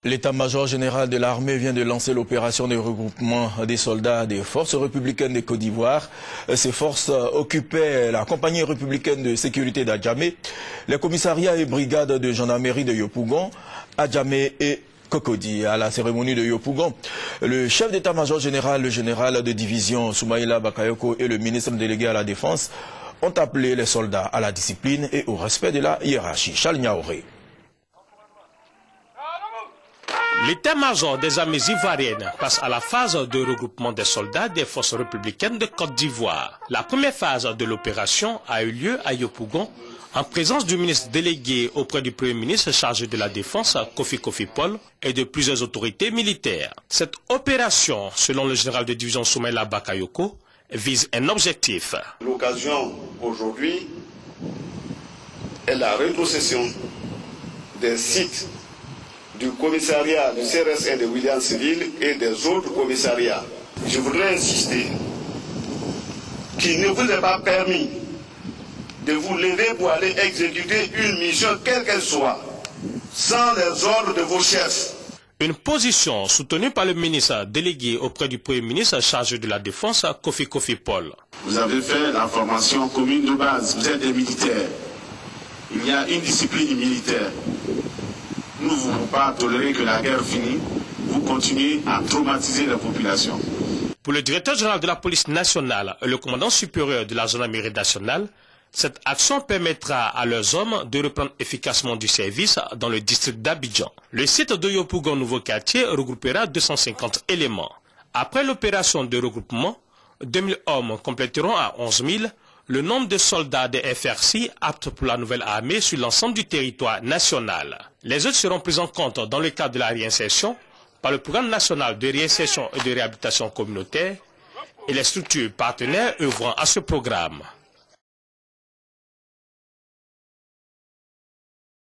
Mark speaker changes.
Speaker 1: L'état-major général de l'armée vient de lancer l'opération de regroupement des soldats des forces républicaines de Côte d'Ivoire. Ces forces occupaient la compagnie républicaine de sécurité d'Adjamé, les commissariats et brigades de gendarmerie de Yopougon, Adjamé et Cocody. À la cérémonie de Yopougon, le chef d'état-major général, le général de division Soumaïla Bakayoko et le ministre délégué à la Défense ont appelé les soldats à la discipline et au respect de la hiérarchie. Charles Niaoré.
Speaker 2: L'état-major des armées ivoiriennes passe à la phase de regroupement des soldats des forces républicaines de Côte d'Ivoire. La première phase de l'opération a eu lieu à Yopougon en présence du ministre délégué auprès du Premier ministre chargé de la Défense, Kofi Paul, et de plusieurs autorités militaires. Cette opération, selon le général de division Soumaïla Bakayoko, vise un objectif.
Speaker 3: L'occasion aujourd'hui est la rétrocession des sites du commissariat du CRSN de William Civil et des autres commissariats. Je voudrais insister qu'il ne vous est pas permis de vous lever pour aller exécuter une mission quelle qu'elle soit, sans les ordres de vos chefs.
Speaker 2: Une position soutenue par le ministre délégué auprès du Premier ministre chargé de la Défense, Kofi Paul.
Speaker 4: Vous avez fait la formation commune de base, vous êtes des militaires. Il y a une discipline militaire. Nous ne voulons pas tolérer que la guerre finisse. Vous continuez à traumatiser la population.
Speaker 2: Pour le directeur général de la police nationale et le commandant supérieur de la gendarmerie nationale, cette action permettra à leurs hommes de reprendre efficacement du service dans le district d'Abidjan. Le site de Yopougon Nouveau Quartier regroupera 250 éléments. Après l'opération de regroupement, 2000 hommes compléteront à 11 000 le nombre de soldats des FRC aptes pour la nouvelle armée sur l'ensemble du territoire national. Les autres seront pris en compte dans le cadre de la réinsertion par le programme national de réinsertion et de réhabilitation communautaire et les structures partenaires œuvrant à ce programme.